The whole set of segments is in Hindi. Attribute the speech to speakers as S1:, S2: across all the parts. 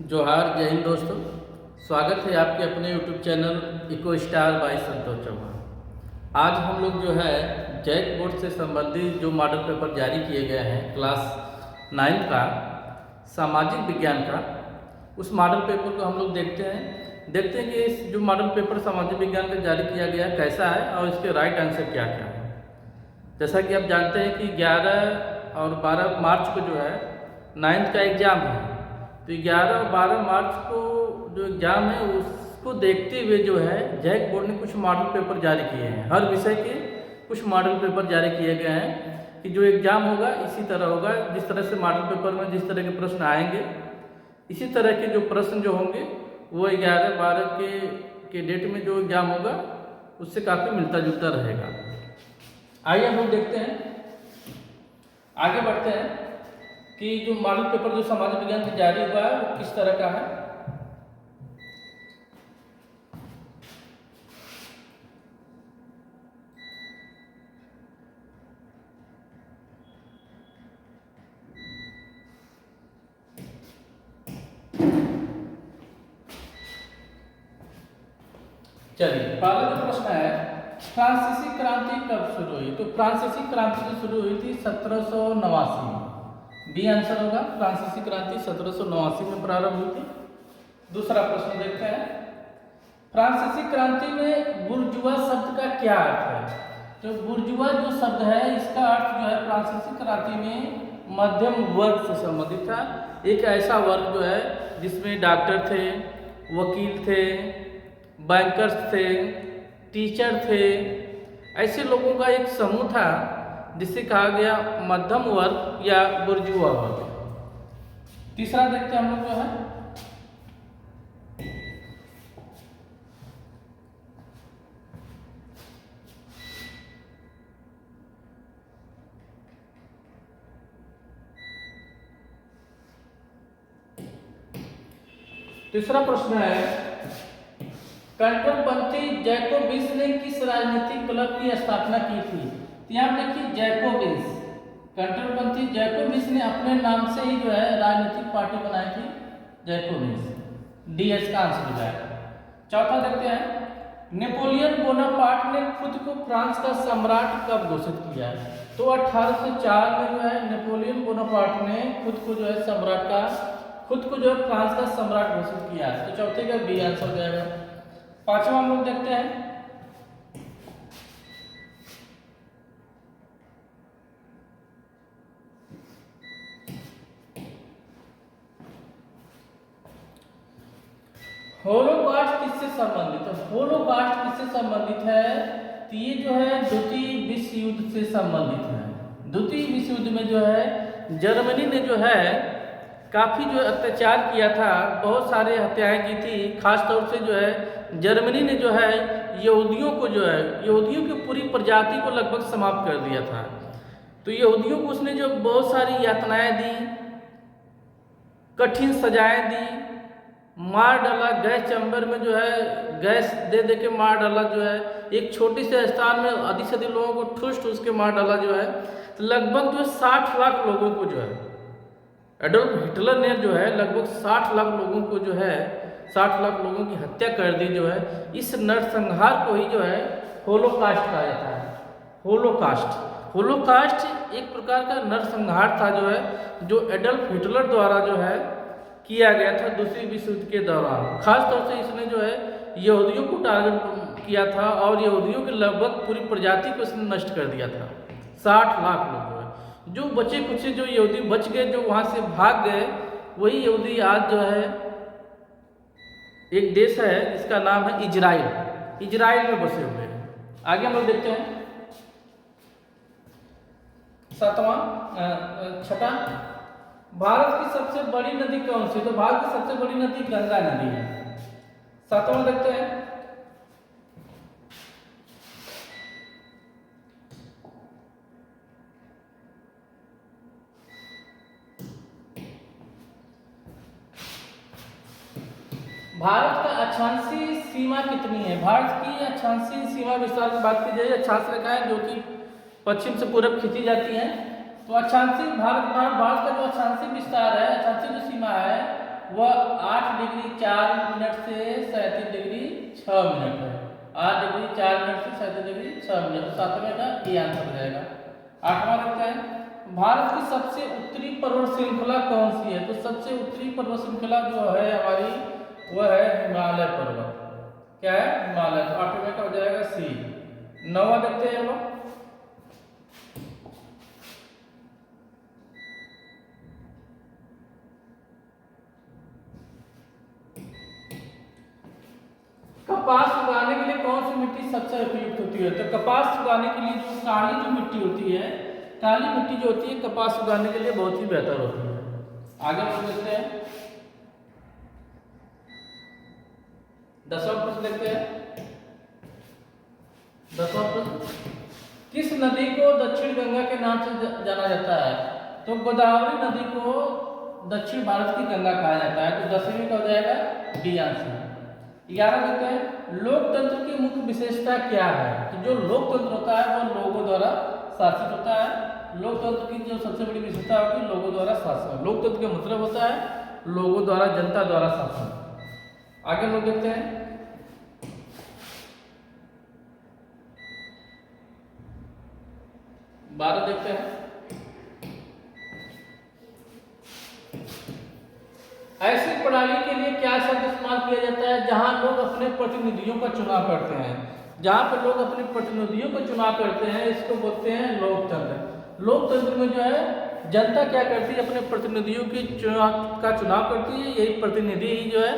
S1: जोहार जय हिंद दोस्तों। स्वागत है आपके अपने YouTube channel eco star by Santosh Chauhan. आज हम लोग जो है जैक बोर्ड से संबंधित जो मॉडल पेपर जारी किए गए हैं क्लास 9 का सामाजिक विज्ञान का, उस मॉडल पेपर को हम लोग देखते हैं कि इस जो मॉडल पेपर सामाजिक विज्ञान का जारी किया गया है कैसा है और इसके राइट आंसर क्या क्या है। जैसा कि आप जानते हैं कि 11 और 12 मार्च को जो है 9th का एग्ज़ाम है, तो 11 और 12 मार्च को जो एग्ज़ाम है उसको देखते हुए जो है जैक बोर्ड ने कुछ मॉडल पेपर जारी किए हैं। हर विषय के कुछ मॉडल पेपर जारी किए गए हैं कि जो एग्ज़ाम होगा इसी तरह होगा, जिस तरह से मॉडल पेपर में जिस तरह के प्रश्न आएंगे इसी तरह के जो प्रश्न जो होंगे वो 11-12 के डेट में जो एग्ज़ाम होगा उससे काफ़ी मिलता जुलता रहेगा। आइए हम लोग देखते हैं, आगे बढ़ते हैं कि जो मॉडल पेपर जो सामाजिक विज्ञान से जारी हुआ है वो किस तरह का है। चलिए, पहला जो प्रश्न है फ्रांसीसी क्रांति कब शुरू हुई। तो फ्रांसीसी क्रांति जो शुरू हुई थी 1789 में। बी आंसर होगा, फ्रांसीसी क्रांति 1789 में प्रारंभ हुई थी। दूसरा प्रश्न देखते हैं, फ्रांसीसी क्रांति में बुर्जुआ शब्द का क्या अर्थ है। तो बुर्जुआ जो शब्द है इसका अर्थ जो है फ्रांसीसी क्रांति में मध्यम वर्ग से संबंधित था। एक ऐसा वर्ग जो है जिसमें डॉक्टर थे, वकील थे, बैंकर्स थे, टीचर थे, ऐसे लोगों का एक समूह था जिसे कहा गया मध्यम वर्ग या बुर्जुआ वर्ग। तीसरा देखते हैं हम लोग जो है, तीसरा प्रश्न है कंट्रोलपंथी जैकोबिन्स ने किस राजनीतिक क्लब की स्थापना की थी। तो यहाँ देखिए जैकोबिन्स, कंट्रोलपंथी जैकोबिन्स ने अपने नाम से ही जो है राजनीतिक पार्टी बनाई थी जैकोबिन्स। डीएस का आंसर हो जाएगा। चौथा देखते हैं, नेपोलियन बोनापार्ट ने खुद को फ्रांस का सम्राट कब घोषित किया। तो 1804 में जो है नेपोलियन बोनापार्ट ने खुद को जो है फ्रांस का सम्राट घोषित किया। तो चौथे का बी आंसर हो जाएगा। पांचवा हम लोग देखते हैं, होलोकास्ट किससे संबंधित है। होलोकास्ट किससे संबंधित है, तो ये जो है द्वितीय विश्व युद्ध से संबंधित है। द्वितीय विश्व युद्ध में जो है जर्मनी ने जो है काफ़ी जो अत्याचार किया था, बहुत सारे हत्याएं की थी। खासतौर से जो है जर्मनी ने जो है यहूदियों की पूरी प्रजाति को लगभग समाप्त कर दिया था। तो यहूदियों को उसने जो बहुत सारी यातनाएं दी, कठिन सजाएं दी, मार डाला, गैस चैम्बर में जो है गैस दे दे के मार डाला, जो है एक छोटे से स्थान में अधिक से अधिक लोगों को ठूस के मार डाला। जो है तो लगभग जो 60 लाख लोगों को जो है एडोल्फ हिटलर ने जो है लगभग 60 लाख लोगों को जो है 60 लाख लोगों की हत्या कर दी। जो है इस नरसंहार को ही जो है होलोकास्ट कहा जाता है। होलोकास्ट एक प्रकार का नरसंहार था जो है जो एडोल्फ हिटलर द्वारा जो है किया गया था दूसरी विश्व युद्ध के दौरान। खासतौर से इसने जो है यहूदियों को टारगेट किया था और यहूदियों की लगभग पूरी प्रजाति को इसने नष्ट कर दिया था। 60 लाख लोग जो बचे कुछ जो यहूदी बच गए, जो वहां से भाग गए, वही यहूदी आज जो है एक देश है जिसका नाम है इजराइल में बसे हुए हैं। आगे हम लोग देखते हैं, छठा, भारत की सबसे बड़ी नदी कौन सी। तो भारत की सबसे बड़ी नदी गंगा नदी है। सातवां देखते हैं, भारत का अक्षांशीय सीमा कितनी है। भारत की अक्षांशीय सीमा विस्तार की बात की जाए, अक्षांश रेखाएं जो कि पश्चिम से पूरब खींची जाती हैं। तो अक्षांशीय भारत का जो अक्षांशीय विस्तार है, अक्षांशीय जो सीमा है वह 8 डिग्री 4 मिनट से 37 डिग्री 6 मिनट है। 8 डिग्री 4 मिनट से 37 डिग्री 6 मिनट, तो 7वें का ये आंसर हो जाएगा। 8वां देखते हैं, भारत की सबसे उत्तरी पर्वत श्रृंखला कौन सी है? तो सबसे उत्तरी पर्वत श्रृंखला जो है हमारी वह है हिमालय पर्वत। क्या है? हिमालय। तो 8वें का हो जाएगा सी। 9वां देखते हैं हम, कपास उगाने के लिए कौन सी मिट्टी सबसे उपयुक्त होती है? तो कपास उगाने के लिए जो काली जो मिट्टी होती है, काली मिट्टी जो होती है कपास उगाने के लिए बहुत ही बेहतर होती है। आगे हम देखते हैं 10वां प्रश्न देखते हैं। 10वां प्रश्न, किस नदी को दक्षिण गंगा के नाम से जाना जाता है? तो गोदावरी नदी को दक्षिण भारत की गंगा कहा जाता है। तो 10वीं का हो जाएगा डी आंसर। 11 देखते हैं, लोकतंत्र की मुख्य विशेषता क्या है? तो जो लोकतंत्र होता है वह लोगों द्वारा शासित होता है। लोकतंत्र की जो सबसे बड़ी विशेषता होगी लोगों द्वारा शासन। लोकतंत्र का मतलब होता है लोगों द्वारा, जनता द्वारा शासन। आगे हम लोग देखते हैं 12 देखते हैं, ऐसी प्रणाली के लिए क्या शब्द इस्तेमाल किया जाता है जहां लोग अपने प्रतिनिधियों का चुनाव करते हैं? जहां पर लोग अपने प्रतिनिधियों का चुनाव करते हैं इसको बोलते हैं लोकतंत्र। लोकतंत्र में जो है जनता क्या करती है? अपने प्रतिनिधियों की चुनाव करती है। यही प्रतिनिधि ही जो है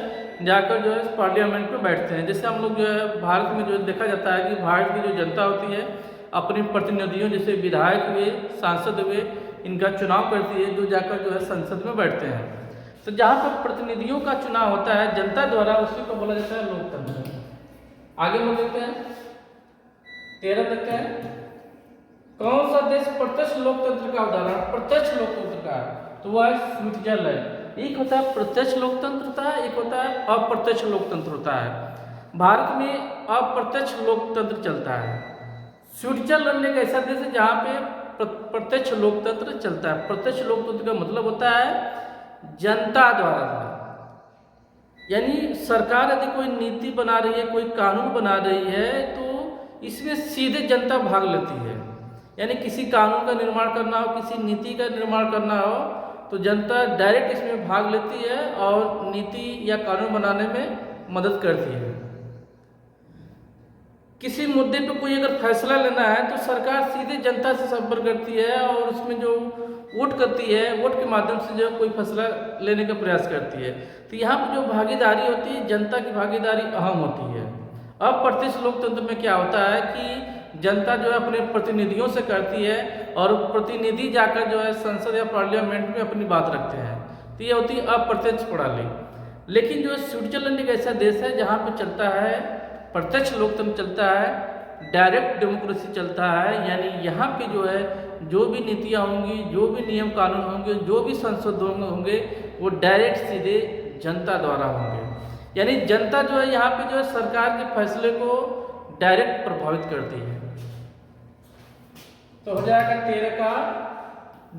S1: जाकर जो है पार्लियामेंट में बैठते हैं। जैसे हम लोग जो है भारत में जो देखा जाता है कि भारत की जो जनता होती है अपने प्रतिनिधियों जैसे विधायक हुए, सांसद हुए, इनका चुनाव करती है जो जाकर जो है संसद में बैठते हैं। तो जहाँ पर प्रतिनिधियों का चुनाव होता है जनता द्वारा उसी को बोला जाता है लोकतंत्र। आगे हम देखते हैं 13 देखते हैं, कौन सा देश प्रत्यक्ष लोकतंत्र का उदाहरण प्रत्यक्ष लोकतंत्र का? तो वह है स्विट्जरलैंड। एक होता है प्रत्यक्ष लोकतंत्र, एक होता है अप्रत्यक्ष लोकतंत्र होता है। भारत में अप्रत्यक्ष लोकतंत्र चलता है। स्विट्जरलैंड एक ऐसा देश है जहाँ पे प्रत्यक्ष लोकतंत्र चलता है। प्रत्यक्ष लोकतंत्र का मतलब होता है जनता द्वारा, यानी सरकार यदि कोई नीति बना रही है, कोई कानून बना रही है तो इसमें सीधे जनता भाग लेती है। यानी किसी कानून का निर्माण करना हो, किसी नीति का निर्माण करना हो तो जनता डायरेक्ट इसमें भाग लेती है और नीति या कानून बनाने में मदद करती है। किसी मुद्दे पर कोई अगर फैसला लेना है तो सरकार सीधे जनता से संपर्क करती है और उसमें जो वोट करती है, वोट के माध्यम से जो कोई फैसला लेने का प्रयास करती है। तो यहाँ पर जो भागीदारी होती है जनता की भागीदारी अहम होती है। अप्रत्यक्ष लोकतंत्र में क्या होता है कि जनता जो है अपने प्रतिनिधियों से करती है और प्रतिनिधि जाकर जो है संसद या पार्लियामेंट में अपनी बात रखते हैं। तो ये होती है अप्रत्यक्ष प्रणाली। लेकिन जो स्विट्जरलैंड एक ऐसा देश है जहाँ पर चलता है प्रत्यक्ष लोकतंत्र चलता है, डायरेक्ट डेमोक्रेसी चलता है। यानी यहाँ पे जो है जो भी नीतियाँ होंगी, जो भी नियम कानून होंगे, जो भी संशोधन होंगे वो डायरेक्ट सीधे जनता द्वारा होंगे। यानी जनता जो है यहाँ पे जो है सरकार के फैसले को डायरेक्ट प्रभावित करती है। तो हो जाएगा 13 का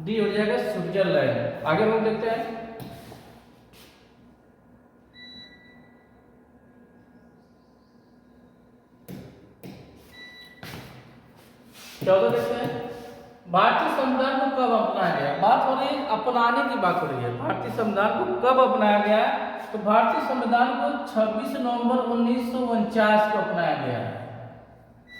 S1: डी हो जाएगा स्विट्जरलैंड। आगे हम देखते हैं 14 देखते हैं, भारतीय संविधान को कब अपनाया गया? बात हो रही है अपनाने की बात हो रही है। भारतीय संविधान को कब अपनाया गया? तो भारतीय संविधान को 26 नवंबर 1949 को अपनाया गया।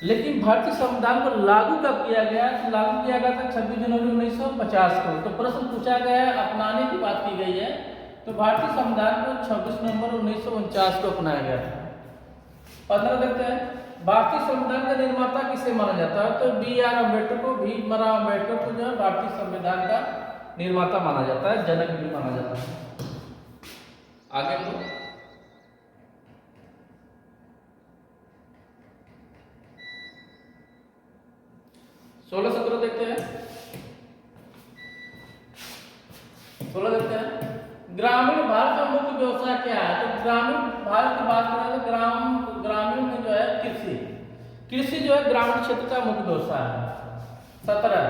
S1: लेकिन भारतीय संविधान को लागू कब किया गया? तो लागू किया गया था 26 जनवरी 1950 को। तो प्रश्न पूछा गया है, अपनाने की बात की गई है। तो भारतीय संविधान को 26 नवंबर 1949 को अपनाया गया था। 15 देखते हैं, भारतीय संविधान का निर्माता किसे माना जाता है? तो B.R. अम्बेडकर को, भीमराव अम्बेडकर को जो है भारतीय संविधान का निर्माता माना जाता है, जनक भी माना जाता है। आगे हम 16-17 देखते हैं। 16 देखते हैं, ग्रामीण भारत का मुख्य व्यवसाय क्या है? तो ग्रामीण भारत की बात करें तो ग्रामीण में जो है कृषि जो है ग्रामीण क्षेत्र का मुख्य व्यवसाय है। 17,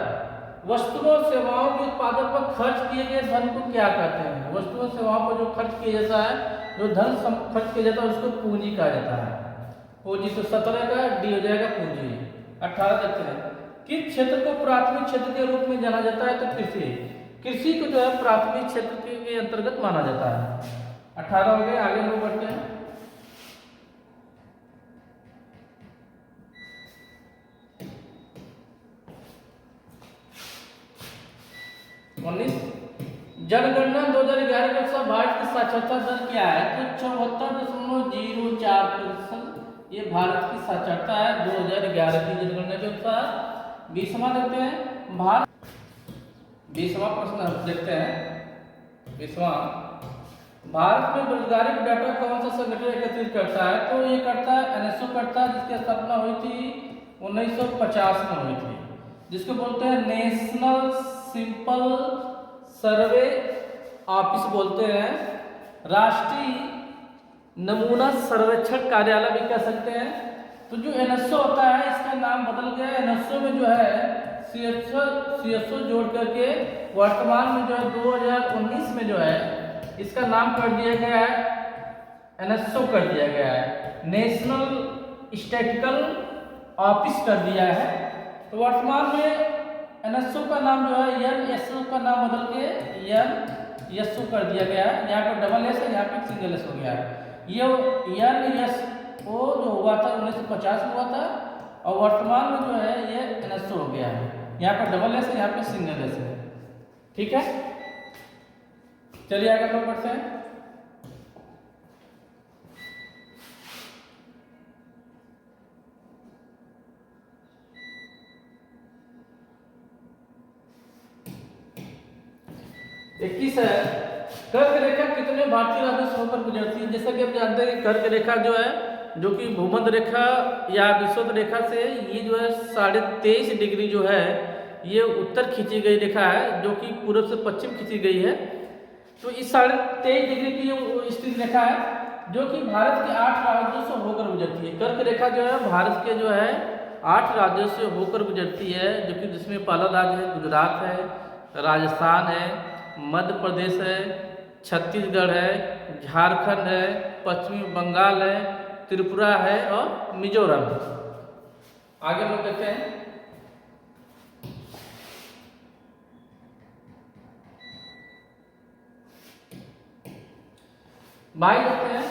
S1: वस्तुओं सेवाओं के उत्पादन पर खर्च किए गए धन को क्या कहते हैं? वस्तुओं सेवाओं पर जो खर्च किया जाता है, जो धन खर्च किया जाता है उसको पूंजी कहा जाता है। पूंजी तो 17 का डी हो जाएगा पूंजी। 18 देखते हैं, किस क्षेत्र को प्राथमिक क्षेत्र के रूप में जाना जाता है? तो कृषि। कृषि को जो है प्राथमिक क्षेत्र के अंतर्गत माना जाता है। 18 हो गए, आगे लोग बढ़ते हैं। जनगणना 2011 के अनुसार भारत की साक्षरता दर क्या है? तो 74.04%। ये भारत की साक्षरता है 2011 की जनगणना के अनुसार। 20वां देखते हैं, भारत 20वां प्रश्न देखते हैं। 20वां, भारत में बेरोजगारी का डाटा कौन सा संगठन एकत्रित करता है? तो ये करता है एनएसओ करता है, जिसकी स्थापना हुई थी 1950 में हुई थी, जिसको बोलते हैं नेशनल सिंपल सर्वे ऑफिस बोलते हैं। राष्ट्रीय नमूना सर्वेक्षण कार्यालय भी कह सकते हैं। तो जो एनएसओ होता है इसका नाम बदल गया। एनएसओ में जो है सीएसओ जोड़ करके वर्तमान में जो है 2019 में जो है इसका नाम कर दिया गया है, एनएसओ कर दिया गया है, नेशनल स्टैटिस्टिकल ऑफिस कर दिया है। तो वर्तमान में एनएसओ का नाम जो है एनएसओ का नाम बदल के एनएसओ कर दिया गया है। यहाँ पर डबल एस है, यहाँ पे सिंगल एस हो गया है। ये एनएसओ जो हुआ था 1950 में हुआ था, और वर्तमान में जो है ये एनएसओ हो गया है। यहाँ पर डबल एस है, यहाँ पे सिंगल एस है। ठीक है, चलिए आगे लोग बढ़ते हैं। इक्कीस है, कर्क रेखा कितने भारतीय राज्यों से होकर गुजरती है? जैसा कि आप जानते हैं कि कर्क रेखा जो है, जो कि भूमध्य रेखा या विषुवत रेखा से ये जो है 23.5 डिग्री जो है ये उत्तर खींची गई रेखा है, जो कि पूर्व से पश्चिम खींची गई है। तो इस 23.5 डिग्री की ये स्थित रेखा है जो कि भारत के 8 राज्यों से होकर गुजरती है। कर्क रेखा जो है भारत के जो है 8 राज्यों से होकर गुजरती है, जो कि जिसमें पहला राज्य है गुजरात है, राजस्थान है, मध्य प्रदेश है, छत्तीसगढ़ है, झारखंड है, पश्चिमी बंगाल है, त्रिपुरा है और मिजोरम। आगे लोग देखते हैं। भाई देखते हैं,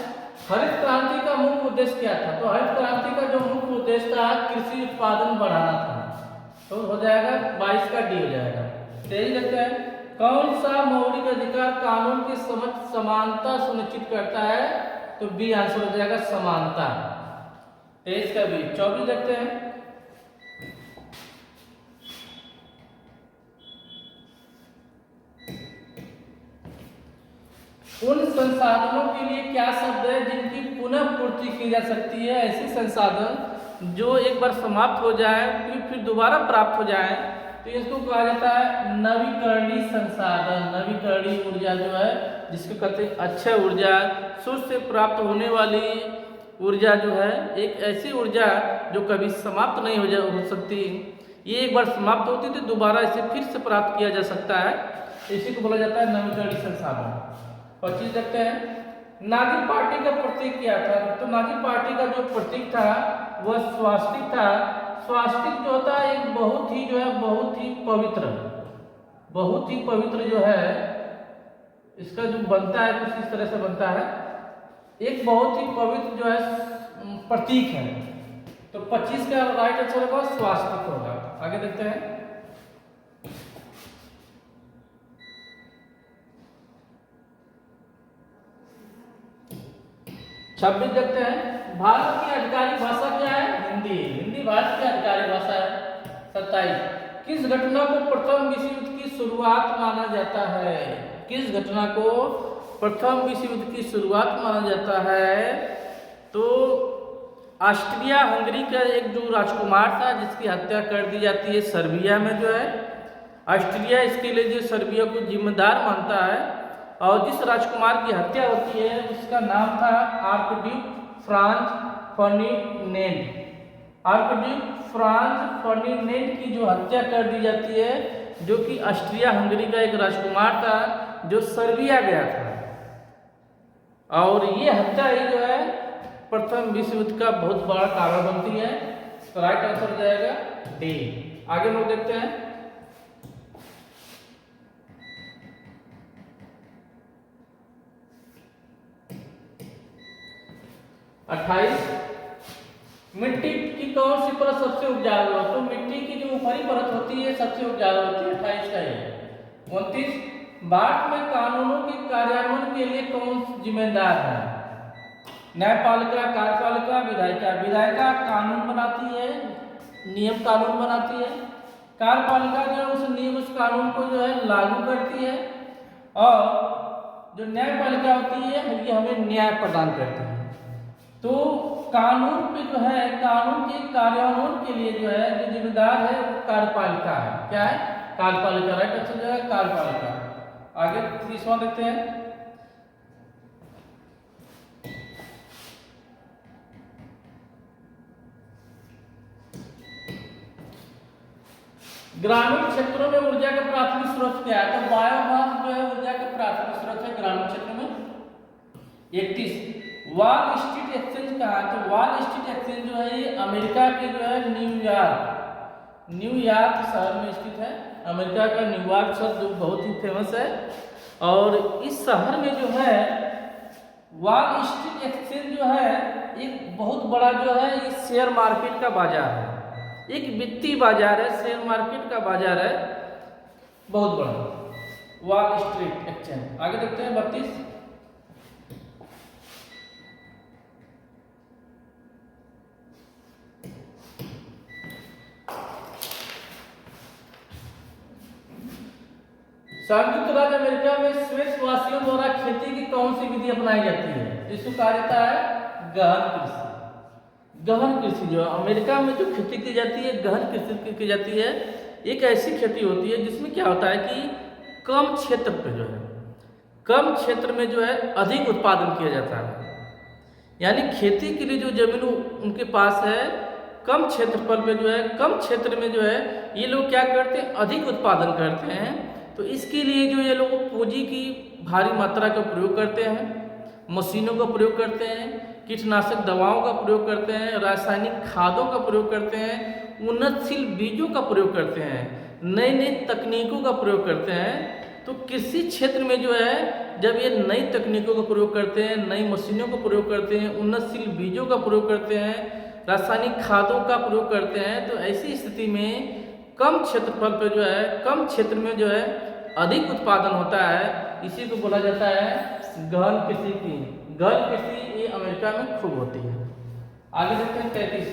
S1: हरित क्रांति का मुख्य उद्देश्य क्या था? तो हरित क्रांति का जो मुख्य उद्देश्य था कृषि उत्पादन बढ़ाना था। तो हो जाएगा 22 का डी हो जाएगा। 23 देखते हैं, कौन सा मौलिक अधिकार कानून की समझ समानता सुनिश्चित करता है? तो बी आंसर हो जाएगा समानता। 23 का बी। 24 देखते हैं, उन संसाधनों के लिए क्या शब्द है जिनकी पुनः पूर्ति की जा सकती है? ऐसे संसाधन जो एक बार समाप्त हो जाए फिर दोबारा प्राप्त हो जाए, तो इसको कहा जाता है नवीकरणीय संसाधन। नवीकरणीय ऊर्जा जो है जिसको कहते हैं अक्षय ऊर्जा, सूर्य से प्राप्त होने वाली ऊर्जा जो है एक ऐसी ऊर्जा जो कभी समाप्त नहीं हो सकती। ये एक बार समाप्त होती तो दोबारा इसे फिर से प्राप्त किया जा सकता है, इसी को बोला जाता है नवीकरणीय संसाधन। 25 देखते हैं, नागी पार्टी का प्रतीक क्या था? तो नागी पार्टी का जो प्रतीक था वह स्वास्तिक था। स्वास्तिक जो होता है एक बहुत ही पवित्र जो है इसका जो बनता है कुछ इस तरह से बनता है, एक बहुत ही पवित्र जो है प्रतीक है। तो 25 का राइट आंसर होगा स्वास्तिक होगा। आगे देखते हैं, छब्बीस देखते हैं, भारत की आधिकारिक भाषा क्या है? हिंदी। हिंदी भारत की आधिकारिक भाषा है। 27, किस घटना को प्रथम विश्व युद्ध की शुरुआत माना जाता है? किस घटना को प्रथम विश्व युद्ध की शुरुआत माना जाता है? तो ऑस्ट्रिया हंगरी का एक जो राजकुमार था जिसकी हत्या कर दी जाती है सर्बिया में जो है, ऑस्ट्रिया इसके लिए जो सर्बिया को जिम्मेदार मानता है, और जिस राजकुमार की हत्या होती है उसका नाम था archduke Franz Ferdinand. Archduke Franz Ferdinand की जो हत्या कर दी जाती है जो कि ऑस्ट्रिया हंगरी का एक राजकुमार था जो सर्बिया गया था, और ये हत्या ही जो है प्रथम विश्व युद्ध का बहुत बड़ा कारण बनती है। तो राइट आंसर हो जाएगा डी। आगे हम लोग देखते हैं। अट्ठाईस, मिट्टी की कौन सी परत सबसे उपजाऊ है? तो मिट्टी की जो ऊपरी परत होती है सबसे उपजाऊ होती है, 28 का है। 29, भारत में कानूनों के कार्यान्वयन के लिए कौन जिम्मेदार है? न्यायपालिका, कार्यपालिका, विधायिका। विधायिका कानून बनाती है, नियम कानून बनाती है। कार्यपालिका जो है उस नियम उस कानून को जो है लागू करती है, और जो न्यायपालिका होती है ये हमें न्याय प्रदान करती है। तो कानून पे जो है, कानून के कार्यान्वयन के लिए जो है जो जिम्मेदार है वो कार्यपालिका है। क्या है? कार्यपालिका। राइट आंसर जो है कार्यपालिका। आगे तीसरा देखते हैं। ग्रामीण क्षेत्रों में ऊर्जा का प्राथमिक स्रोत क्या है? तो बायोमास जो है ऊर्जा का प्राथमिक स्रोत है ग्रामीण क्षेत्र में। 31, वॉल स्ट्रीट एक्सचेंज कहाँ है? तो वॉल स्ट्रीट एक्सचेंज जो है ये अमेरिका के जो है न्यूयॉर्क शहर में स्थित है। अमेरिका का न्यूयॉर्क शहर जो बहुत ही फेमस है, और इस शहर में जो है वॉल स्ट्रीट एक्सचेंज जो है एक बहुत बड़ा जो है ये शेयर मार्केट का बाजार है, एक वित्तीय बाजार है, शेयर मार्केट का बाजार है बहुत बड़ा, वॉल स्ट्रीट एक्सचेंज। आगे देखते हैं 32, संयुक्त राज्य अमेरिका में स्वेच्छवासियों द्वारा खेती की कौन सी विधि अपनाई जाती है? जिसको कहा जाता है गहन कृषि। गहन कृषि जो अमेरिका में जो खेती की जाती है, गहन कृषि की जाती है, एक ऐसी खेती होती है जिसमें क्या होता है कि कम क्षेत्र पे जो है, कम क्षेत्र में जो है अधिक उत्पादन किया जाता है। यानी खेती के लिए जो जमीन उनके पास है, कम क्षेत्रफल पे जो है, कम क्षेत्र में जो है ये लोग क्या करते हैं, अधिक उत्पादन करते हैं। तो इसके लिए जो ये लोग पूंजी की भारी मात्रा का प्रयोग करते हैं, मशीनों का प्रयोग करते हैं, कीटनाशक दवाओं का प्रयोग करते हैं, रासायनिक खादों का प्रयोग करते हैं, उन्नतशील बीजों का प्रयोग करते हैं, नई नई तकनीकों का प्रयोग करते हैं। तो कृषि क्षेत्र में जो है जब ये नई तकनीकों का प्रयोग करते हैं, नई मशीनों का प्रयोग करते हैं, उन्नतशील बीजों का प्रयोग करते हैं, रासायनिक खादों का प्रयोग करते हैं, तो ऐसी स्थिति में कम क्षेत्रफल पर जो है, कम क्षेत्र में जो है अधिक उत्पादन होता है। इसी को बोला जाता है गहन कृषि की। गहन कृषि ये अमेरिका में खूब होती है। आगे देखते हैं 33,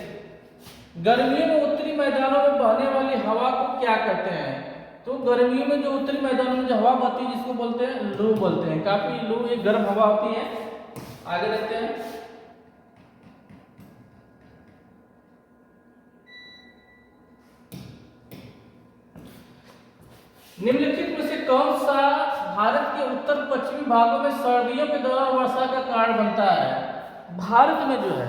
S1: गर्मियों में उत्तरी मैदानों में बहने वाली हवा को क्या कहते हैं? तो गर्मियों में जो उत्तरी मैदानों में जो हवा बहती है जिसको बोलते हैं लू बोलते हैं। काफी लू एक गर्म हवा होती है। आगे देखते हैं, निम्नलिखित में से कौन सा भारत के उत्तर पश्चिमी भागों में सर्दियों के दौरान वर्षा का कारण बनता है? भारत में जो है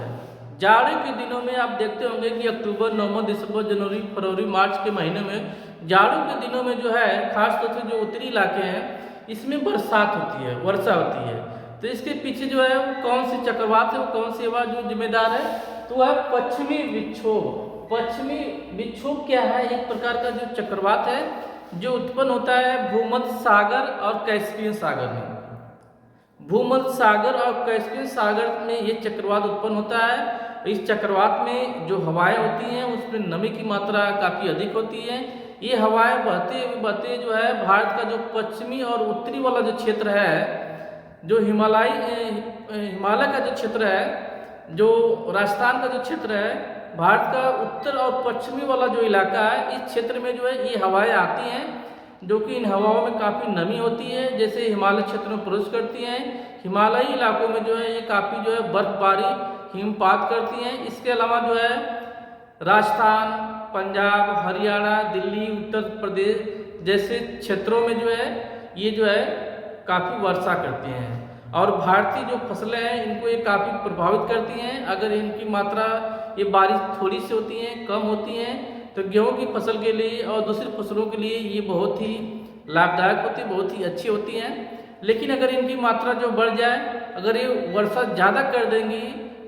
S1: जाड़े के दिनों में आप देखते होंगे कि अक्टूबर, नवंबर, दिसंबर, जनवरी, फरवरी, मार्च के महीने में, जाड़ों के दिनों में जो है खासतौर से जो उत्तरी इलाके हैं इसमें बरसात होती है, वर्षा होती है। तो इसके पीछे जो है वो कौन सी चक्रवात है, वो कौन सी हवा जो जिम्मेदार है? तो वह पश्चिमी विक्षोभ। पश्चिमी विक्षोभ क्या है? एक प्रकार का जो चक्रवात है जो उत्पन्न होता है भूमध्य सागर और कैस्पियन सागर में। भूमध्य सागर और कैस्पियन सागर में ये चक्रवात उत्पन्न होता है। इस चक्रवात में जो हवाएं होती हैं उसमें नमी की मात्रा काफ़ी अधिक होती है। ये हवाएं बहते बहते जो है भारत का जो पश्चिमी और उत्तरी वाला जो क्षेत्र है, जो हिमालय का जो क्षेत्र है, जो राजस्थान का जो क्षेत्र है, भारत का उत्तर और पश्चिमी वाला जो इलाका है, इस क्षेत्र में जो है ये हवाएं आती हैं, जो कि इन हवाओं में काफ़ी नमी होती है, जैसे हिमालय क्षेत्र में प्रवेश करती हैं। हिमालयी इलाकों में जो है ये काफ़ी जो है बर्फबारी, हिमपात करती हैं। इसके अलावा जो है राजस्थान, पंजाब, हरियाणा, दिल्ली, उत्तर प्रदेश जैसे क्षेत्रों में जो है ये जो है काफ़ी वर्षा करती हैं, और भारतीय जो फसलें हैं इनको ये काफ़ी प्रभावित करती हैं। अगर इनकी मात्रा, ये बारिश थोड़ी सी होती हैं, कम होती हैं, तो गेहूं की फसल के लिए और दूसरी फसलों के लिए ये बहुत ही लाभदायक होती है, बहुत ही अच्छी होती हैं। लेकिन अगर इनकी मात्रा जो बढ़ जाए, अगर ये वर्षा ज़्यादा कर देंगी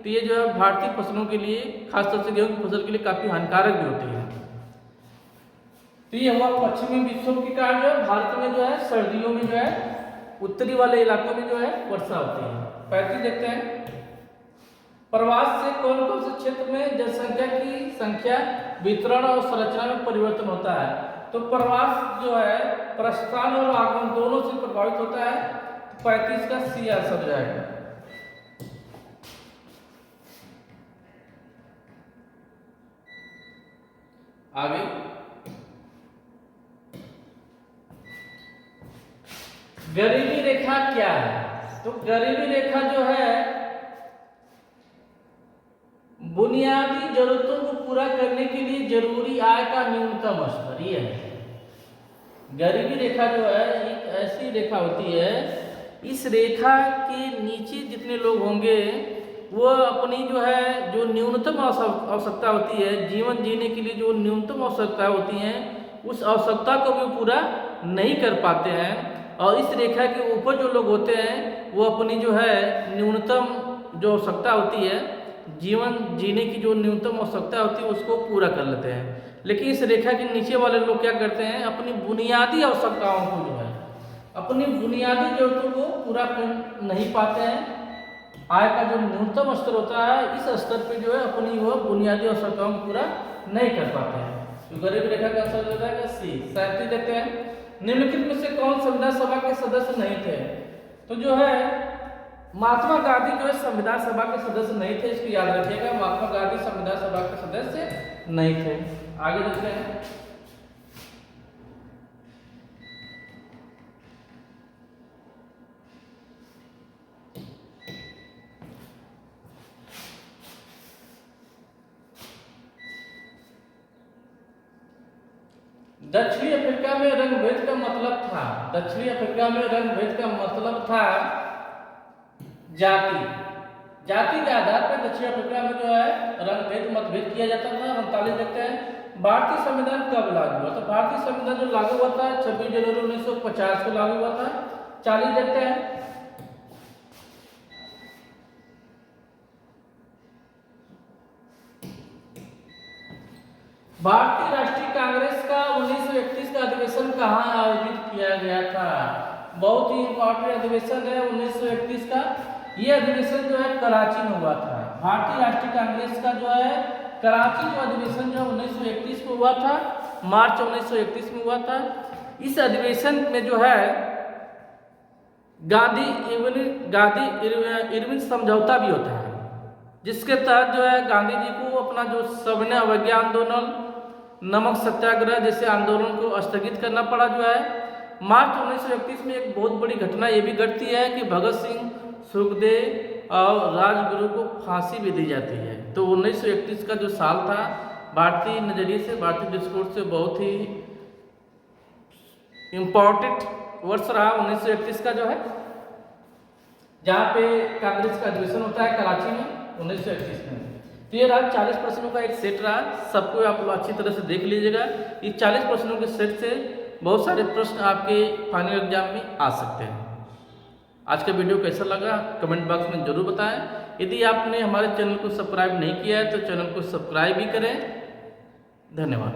S1: तो ये जो है भारतीय फसलों के लिए, खासतौर से गेहूं की फसल के लिए काफ़ी हानिकारक भी होती है। तो ये हुआ पश्चिमी विक्षोभ के कारण जो है भारत में जो है सर्दियों में जो है उत्तरी वाले इलाकों में जो है वर्षा होती है। 35 देखते हैं, प्रवास से कौन कौन से क्षेत्र में जनसंख्या की संख्या, वितरण और संरचना में परिवर्तन होता है। तो प्रवास जो है प्रस्थान और आगमन दोनों से प्रभावित होता है। 35 का सी आंसर जाएगा। आगे गरीबी रेखा क्या है। तो गरीबी रेखा जो है बुनियादी जरूरतों को पूरा करने के लिए जरूरी आय का न्यूनतम स्तर, ये है गरीबी रेखा। जो है एक ऐसी रेखा होती है, इस रेखा के नीचे जितने लोग होंगे वो अपनी जो है जो न्यूनतम आवश्यकता होती है, जीवन जीने के लिए जो न्यूनतम आवश्यकता होती हैं, उस आवश्यकता को भी पूरा नहीं कर पाते हैं। और इस रेखा के ऊपर जो लोग होते हैं वो अपनी जो है न्यूनतम जो आवश्यकता होती है, जीवन जीने की जो न्यूनतम आवश्यकता होती है उसको पूरा कर लेते हैं। लेकिन इस रेखा के नीचे वाले लोग क्या करते हैं, अपनी बुनियादी आवश्यकताओं को जो है, अपनी बुनियादी जरूरतों को पूरा कर नहीं पाते हैं। आय का जो न्यूनतम स्तर होता है, इस स्तर पे जो है अपनी वो बुनियादी आवश्यकताओं को पूरा नहीं कर पाते हैं। तो गरीबी रेखा का आंसर हो जाएगा सी। 37 देखते हैं, निम्नलिखित में से कौन संविधान सभा के सदस्य नहीं थे। तो जो है महात्मा गांधी जो है संविधान सभा के सदस्य नहीं थे, इसको याद रखिएगा। महात्मा गांधी संविधान सभा के सदस्य नहीं थे। आगे देखते हैं, दक्षिणी अफ्रीका में रंगभेद का मतलब था, दक्षिणी अफ्रीका में रंगभेद का मतलब था जाति। जाति के आधार पर दक्षिण अफ्रीका में जो है रंगभेद मतभेद किया जाता था। 39 देखते हैं, भारतीय संविधान कब लागू हुआ। तो भारतीय संविधान जो लागू हुआ था 26 जनवरी 1950 को लागू हुआ था। 40 देखते हैं, भारतीय राष्ट्रीय कांग्रेस का 1931 का अधिवेशन कहाँ आयोजित किया गया था। बहुत ही इंपॉर्टेंट अधिवेशन है 1931 का। ये अधिवेशन जो है कराची में हुआ था। भारतीय राष्ट्रीय कांग्रेस का जो है कराची जो अधिवेशन जो 1931 में हुआ था, मार्च 1931 में हुआ था। इस अधिवेशन में जो है गांधी इरविन समझौता भी होता है, जिसके तहत जो है गांधी जी को अपना जो सविनय अवज्ञा आंदोलन, नमक सत्याग्रह जैसे आंदोलन को स्थगित करना पड़ा। जो है मार्च 1931 में एक बहुत बड़ी घटना ये भी घटती है कि भगत सिंह, सुखदेव और राजगुरु को फांसी भी दी जाती है। तो 1931 का जो साल था भारतीय नज़रिए से, भारतीय दृष्टिकोण से बहुत ही इम्पोर्टेंट वर्ष रहा 1931 का जो है, जहाँ पे कांग्रेस का अधिवेशन होता है कराची में 1931 में। तो ये रहा 40 प्रश्नों का एक सेट रहा, सबको आप लोग अच्छी तरह से देख लीजिएगा। इस 40 प्रश्नों के सेट से बहुत सारे प्रश्न आपके फाइनल एग्जाम में आ सकते हैं। आज का वीडियो कैसा लगा कमेंट बॉक्स में जरूर बताएं। यदि आपने हमारे चैनल को सब्सक्राइब नहीं किया है तो चैनल को सब्सक्राइब भी करें। धन्यवाद।